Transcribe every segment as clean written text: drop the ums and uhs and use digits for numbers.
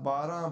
12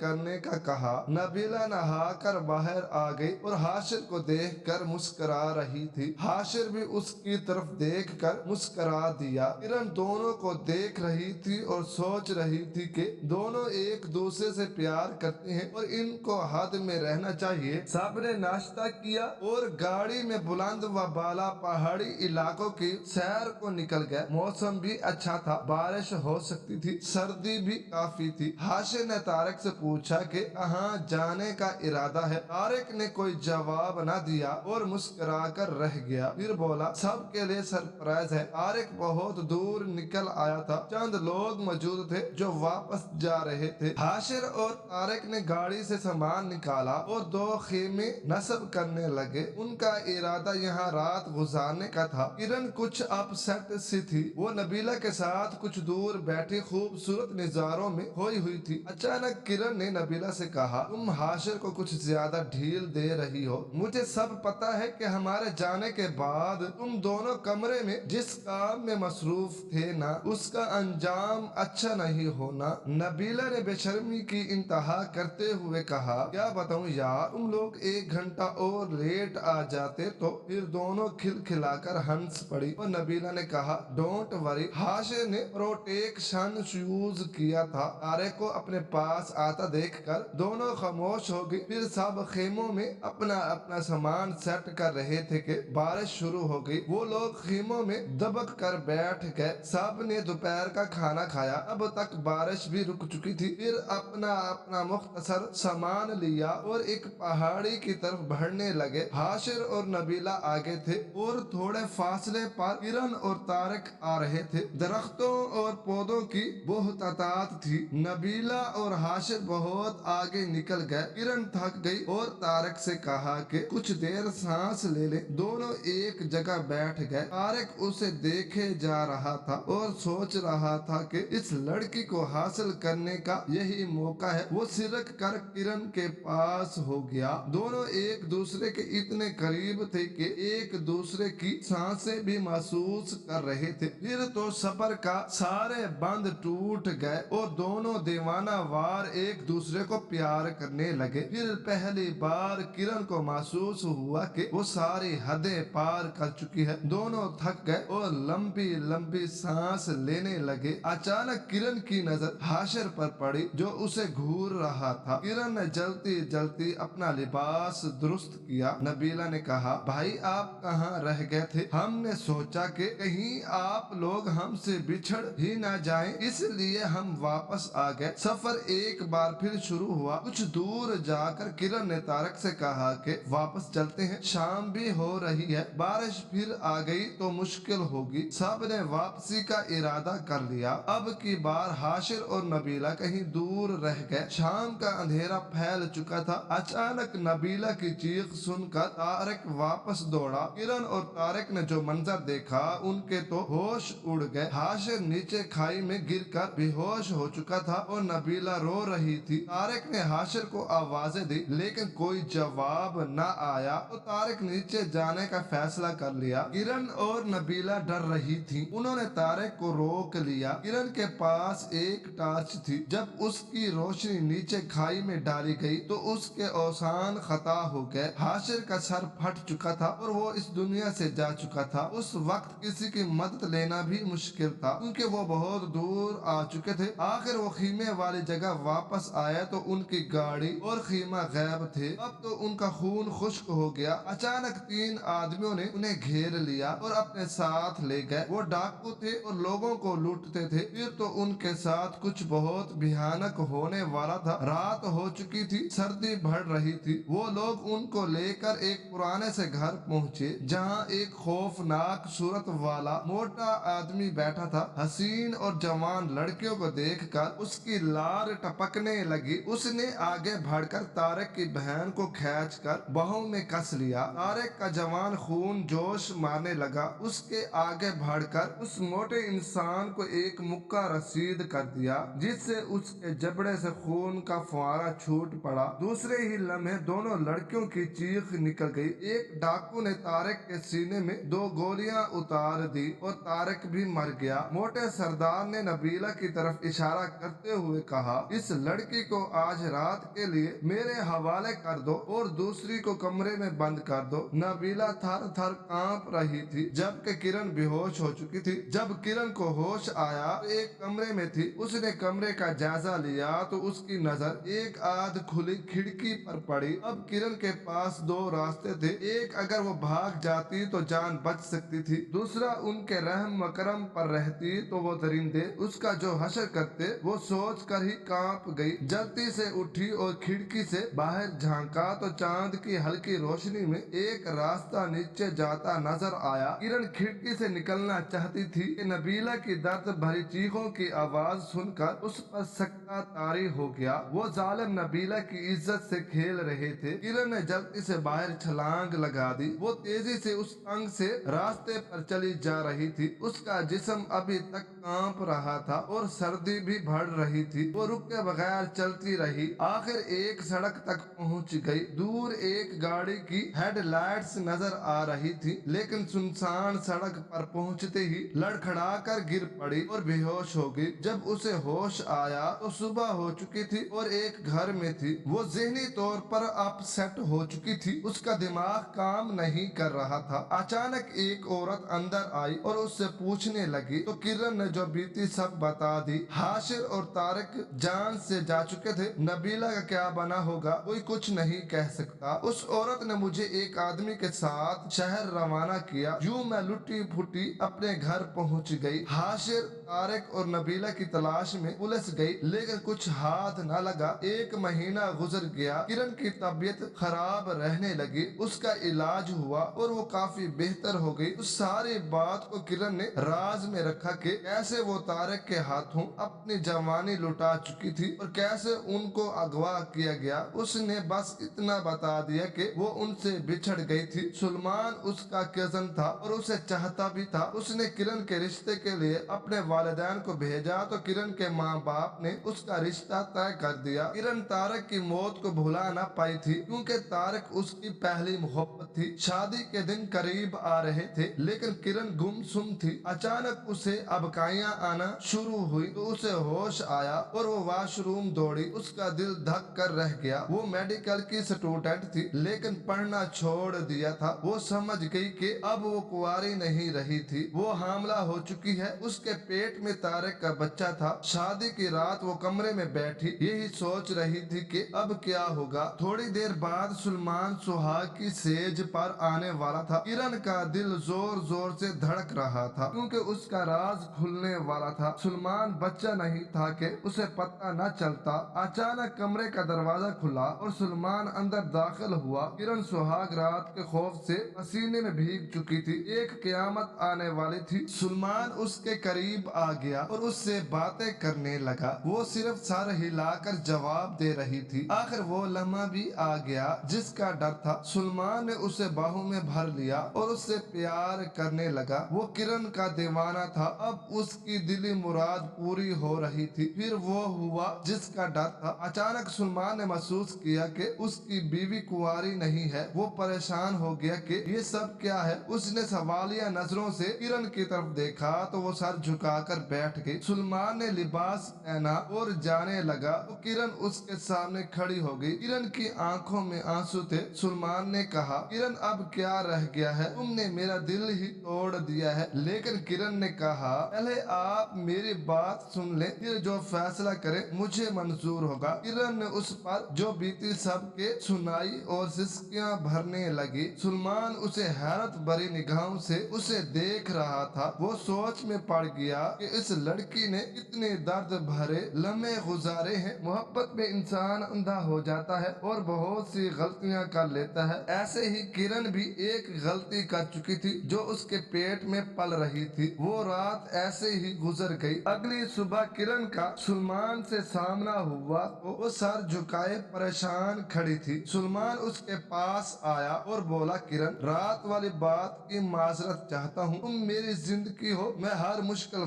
کرنے کا کہا۔ نبیلہ نہا کر باہر آ گئی اور حاشر کو دیکھ کر مسکرا رہی تھی۔ حاشر بھی اس کی طرف دیکھ کر مسکرا دیا۔ کرن دونوں کو دیکھ رہی تھی اور سوچ رہی تھی کہ دونوں ایک دوسرے سے پیار کرتے ہیں اور ان کو حد میں رہنا چاہیے۔ سب نے ناشتہ کیا اور گاڑی میں بلند و بالا پہاڑی علاقوں کی سیر کو نکل گئے۔ موسم بھی اچھا تھا، بارش ہو سکتی تھی، سردی بھی کافی تھی۔ حاشر نے طارق سے پوچھا کہ کہاں جانے کا ارادہ ہے؟ طارق نے کوئی جواب نہ دیا اور مسکرا کر رہ گیا۔ پھر بولا، سب کے لیے سرپرائز ہے۔ طارق بہت دور نکل آیا تھا، چند لوگ موجود تھے جو واپس جا رہے تھے۔ حاشر اور طارق نے گاڑی سے سامان نکالا اور 2 خیمے نصب کرنے لگے۔ ان کا ارادہ یہاں رات گزارنے کا تھا۔ کرن کچھ اپ سیٹ سی تھی، وہ نبیلہ کے ساتھ کچھ دور بیٹھی خوبصورت نظاروں میں کھوئی ہوئی تھی۔ اچانک کرن نے نبیلہ سے کہا، تم حاشر کو کچھ زیادہ ڈھیل دے رہی ہو۔ مجھے سب پتا ہے کہ ہمارے جانے کے بعد تم دونوں کمرے میں جس کام میں مصروف تھے نا، اس کا انجام اچھا نہیں ہونا۔ نبیلہ نے بے شرمی کی انتہا کرتے ہوئے کہا، کیا بتاؤں یار، تم لوگ 1 گھنٹہ اور لیٹ آ جاتے تو۔ پھر دونوں کھلکھلا کر ہنس پڑی اور نبیلہ نے کہا، ڈونٹ وری۔ حاشر نے پروٹیکشن یوز کیا تھا۔ طارق کو اپنے پاس آتا دیکھ کر دونوں خاموش ہو گئی۔ پھر سب خیموں میں اپنا اپنا سامان سیٹ کر رہے تھے کہ بارش شروع ہو گئی۔ وہ لوگ خیموں میں دبک کر بیٹھ گئے۔ سب نے دوپہر کا کھانا کھایا، اب تک بارش بھی رک چکی تھی۔ پھر اپنا اپنا مختصر سامان لیا اور ایک پہاڑی کی طرف بڑھنے لگے۔ حاشر اور نبیلہ آگے تھے اور تھوڑے فاصلے پر کرن اور طارق آ رہے تھے۔ درختوں اور پودوں کی بہتات تھی۔ نبیلہ اور حاشر بہت آگے نکل گئے۔ کرن تھک گئی اور طارق سے کہا کہ کچھ دیر سانس لے لیں۔ دونوں ایک جگہ بیٹھ گئے۔ طارق اسے دیکھے جا رہا تھا اور سوچ رہا تھا کہ اس لڑکی کو حاصل کرنے کا یہی موقع ہے۔ وہ سرک کر کرن کے پاس ہو گیا۔ دونوں ایک دوسرے کے اتنے قریب تھے کہ ایک دوسرے کی سانسیں بھی محسوس کر رہے تھے۔ پھر تو صبر کا سارے بند ٹوٹ گئے اور دونوں دیوانہ وار ایک دوسرے کو پیار کرنے لگے۔ پھر پہلی بار کرن کو محسوس ہوا کہ وہ ساری حدیں پار کر چکی ہے۔ دونوں تھک گئے اور لمبی لمبی سانس لینے لگے۔ اچانک کرن کی نظر حاشر پر پڑی جو اسے گھور رہا تھا۔ کرن نے جلدی جلدی اپنا لباس درست کیا۔ نبیلہ نے کہا، بھائی آپ کہاں رہ گئے تھے؟ ہم نے سوچا کہ کہیں آپ لوگ ہم سے بچھڑ ہی نہ جائیں، اس لیے ہم واپس آ گئے۔ سفر ایک بار پھر شروع ہوا۔ کچھ دور جا کر کرن نے طارق سے کہا کہ واپس چلتے ہیں، شام بھی ہو رہی ہے، بارش پھر آ گئی تو مشکل ہوگی۔ سب نے واپسی کا ارادہ کر لیا۔ اب کی بار حاشر اور نبیلہ کہیں دور رہ گئے۔ شام کا اندھیرا پھیل چکا تھا۔ اچانک نبیلہ کی چیخ سن کر طارق واپس دوڑا۔ کرن اور طارق نے جو منظر دیکھا ان کے تو ہوش اڑ گئے۔ حاشر نیچے کھائی میں گر کر بے ہوش ہو چکا تھا اور نبیلہ رو رہی تھی۔ طارق نے حاشر کو آوازیں دی لیکن کوئی جواب نہ آیا تو طارق نیچے جانے کا فیصلہ کر لیا۔ کرن اور نبیلہ ڈر رہی تھی۔ انہوں نے طارق کو روک لیا۔ کرن کے پاس ایک ٹارچ تھی۔ جب اس کی روشنی نیچے کھائی میں ڈالی گئی تو اس کے اوزان خطا ہو گئے۔ حاشر کا سر پھٹ چکا تھا اور وہ اس دنیا سے جا چکا تھا۔ اس وقت کسی کی مدد لینا بھی مشکل تھا کیونکہ وہ بہت دور آ چکے تھے۔ آخر وہ خیمے والی جگہ واپس آئے تو ان کی گاڑی اور خیمہ غائب تھے۔ اب تو ان کا خون خشک ہو گیا۔ اچانک 3 آدمیوں نے انہیں گھیر لیا اور اپنے ساتھ لے گئے۔ وہ ڈاکو تھے اور لوگوں کو لوٹتے تھے۔ پھر تو ان کے ساتھ کچھ بہت بھیانک ہونے والا تھا۔ رات ہو چکی تھی، سردی بڑھ رہی تھی۔ وہ لوگ ان کو لے کر ایک پرانے سے گھر پہنچے جہاں ایک خوفناک صورت والا موٹا آدمی بیٹھا تھا۔ حسین اور جوان لڑکیوں کو دیکھ کر اس کی لار ٹپکنے لگی۔ اس نے آگے بڑھ کر طارق کی بہن کو کھینچ کر باہوں میں کس لیا۔ طارق کا جوان خون جوش مارنے لگا۔ اس کے آگے بڑھ کر اس موٹے انسان کو ایک مکہ رسید کر دیا جس سے اس کے جبڑے سے خون کا فوارہ چھوٹ پڑا۔ دوسرے ہی لمحے دونوں لڑکیوں کی چیخ نکل گئی۔ ایک ڈاکو نے طارق کے سینے میں 2 گولیاں اتار دی اور طارق بھی مر گیا۔ موٹے سردار نے نبیلہ کی طرف اشارہ کرتے ہوئے کہا، کہا اس لڑکی کو آج رات کے لیے میرے حوالے کر دو اور دوسری کو کمرے میں بند کر دو۔ نبیلہ تھر تھر کانپ رہی تھی جبکہ کرن بے ہوش ہو چکی تھی۔ جب کرن کو ہوش آیا تو ایک کمرے میں تھی۔ اس نے کمرے کا جائزہ لیا تو اس کی نظر ایک آدھ کھلی کھڑکی پر پڑی۔ اب کرن کے پاس دو راستے تھے، ایک اگر وہ بھاگ جاتی تو جان بچ سکتی تھی، دوسرا ان کے رحم و کرم پر رہتی تو وہ درندے اس کا جو حشر کرتے وہ سوچ کر ہی کانپ گئی۔ جلدی سے اٹھی اور کھڑکی سے باہر جھانکا تو چاند کی ہلکی روشنی میں ایک راستہ نیچے جاتا نظر آیا۔ کرن کھڑکی سے نکلنا چاہتی تھی کہ نبیلہ کی درد بھری چیخوں کی آواز سن کر اس پر سکتہ طاری ہو گیا۔ وہ ظالم نبیلہ کی عزت سے کھیل رہے تھے۔ کرن نے جلدی سے باہر چھلانگ لگا دی۔ وہ تیزی سے اس تنگ سے راستے پر چلی جا رہی تھی۔ اس کا جسم ابھی تک کانپ رہا تھا اور سردی بھی بڑھ رہی تھی۔ وہ رکے بغیر چلتی رہی، آخر ایک سڑک تک پہنچ گئی۔ دور ایک گاڑی کی ہیڈ لائٹس نظر آ رہی تھی، لیکن سنسان سڑک پر پہنچتے ہی لڑکھڑا کر گر پڑی اور بے ہوش ہو گئی۔ جب اسے ہوش آیا تو صبح ہو چکی تھی اور ایک گھر میں تھی۔ وہ ذہنی طور پر اپ سیٹ ہو چکی تھی، اس کا دماغ کام نہیں کر رہا تھا۔ اچانک ایک عورت اندر آئی اور اس سے پوچھنے لگی تو کرن نے جو بیتی سب بتا دی۔ حاشر اور طارق جان سے جا چکے تھے، نبیلہ کا کیا بنا ہوگا کوئی کچھ نہیں کہہ سکتا۔ اس عورت نے مجھے ایک آدمی کے ساتھ شہر روانہ کیا، یوں میں لٹی پھٹی اپنے گھر پہنچ گئی۔ حاشر، طارق اور نبیلہ کی تلاش میں پولیس گئی، لیکن کچھ ہاتھ نہ لگا۔ ایک مہینہ گزر گیا، کرن کی طبیعت خراب رہنے لگی، اس کا علاج ہوا اور وہ کافی بہتر ہو گئی۔ اس ساری بات کو کرن نے راز میں رکھا کہ کیسے وہ طارق کے ہاتھوں اپنی جوانی لٹا چکی تھی اور کیسے ان کو اغوا کیا گیا۔ اس نے بس اتنا بتا دیا کہ وہ ان سے بچھڑ گئی تھی۔ سلمان اس کا کزن تھا اور اسے چاہتا بھی تھا۔ اس نے کرن کے رشتے کے لیے اپنے والدین کو بھیجا تو کرن کے ماں باپ نے اس کا رشتہ طے کر دیا۔ کرن طارق کی موت کو بھلا نہ پائی تھی، کیونکہ طارق اس کی پہلی محبت تھی۔ شادی کے دن قریب آ رہے تھے، لیکن کرن گم سم تھی۔ اچانک اسے ابکائیاں آنا شروع ہوئی تو اسے ہوش آیا اور وہ واش روم دوڑی۔ اس کا دل دھک کر رہ گیا۔ وہ میڈیکل کی سٹوڈنٹ تھی، لیکن پڑھنا چھوڑ دیا تھا۔ وہ سمجھ گئی کہ اب وہ کنواری نہیں رہی تھی، وہ حاملہ ہو چکی ہے۔ اس کے پیٹ میں طارق کا بچہ تھا۔ شادی کی رات وہ کمرے میں بیٹھی یہی سوچ رہی تھی کہ اب کیا ہوگا۔ تھوڑی دیر بعد سلمان سہاگ کی سیج پر آنے والا تھا۔ کرن کا دل زور زور سے دھڑک رہا تھا، کیونکہ اس کا راز کھلنے والا تھا۔ سلمان بچہ نہیں تھا کہ اسے پتہ نہ چلتا۔ اچانک کمرے کا دروازہ کھلا اور سلمان اندر داخل ہوا۔ کرن سہاگ رات کے خوف سے پسینے میں بھیگ چکی تھی، ایک قیامت آنے والی تھی۔ سلمان اس کے قریب آ گیا اور اس سے باتیں کرنے لگا۔ وہ صرف سر ہلا کر جواب دے رہی تھی۔ آخر وہ لمحہ بھی آ گیا جس کا ڈر تھا۔ سلمان نے اسے باہوں میں بھر لیا اور اس سے پیار کرنے لگا۔ وہ کرن کا دیوانہ تھا، اب اس کی دلی مراد پوری ہو رہی تھی۔ پھر وہ ہوا جس کا ڈر تھا۔ اچانک سلمان نے محسوس کیا کہ اس کی بیوی کنواری نہیں ہے۔ وہ پریشان ہو گیا کہ یہ سب کیا ہے۔ اس نے سوالیہ نظروں سے کرن کی طرف دیکھا تو وہ سر جھکا کر بیٹھ گئی۔ سلمان نے لباس پہنا اور جانے لگا تو کرن اس کے سامنے کھڑی ہو گئی۔ کرن کی آنکھوں میں آنسو تھے۔ سلمان نے کہا، کرن اب کیا رہ گیا ہے، تم نے میرا دل ہی توڑ دیا ہے۔ لیکن کرن نے کہا، پہلے آپ میری بات سن لیں، پھر جو فیصلہ کریں مجھے منظور ہوگا۔ کرن نے اس پر جو بیتی سب کے سنائی اور سسکیاں بھرنے لگی۔ سلمان اسے حیرت بھری نگاہوں سے اسے دیکھ رہا تھا۔ وہ سوچ میں پڑ گیا کہ اس لڑکی نے کتنے درد بھرے لمحے گزارے ہیں۔ محبت میں انسان اندھا ہو جاتا ہے اور بہت سی غلطیاں کر لیتا ہے۔ ایسے ہی کرن بھی ایک غلطی کر چکی تھی جو اس کے پیٹ میں پل رہی تھی۔ وہ رات ایسے ہی گزر گئی۔ اگلی صبح کرن کا سلمان سے سامنا ہوا تو وہ سر جھکائے پریشان کھڑی تھی۔ سلمان اس کے پاس آیا اور بولا، کرن، رات والی بات کی معذرت چاہتا ہوں، تم میری زندگی ہو، میں ہر مشکل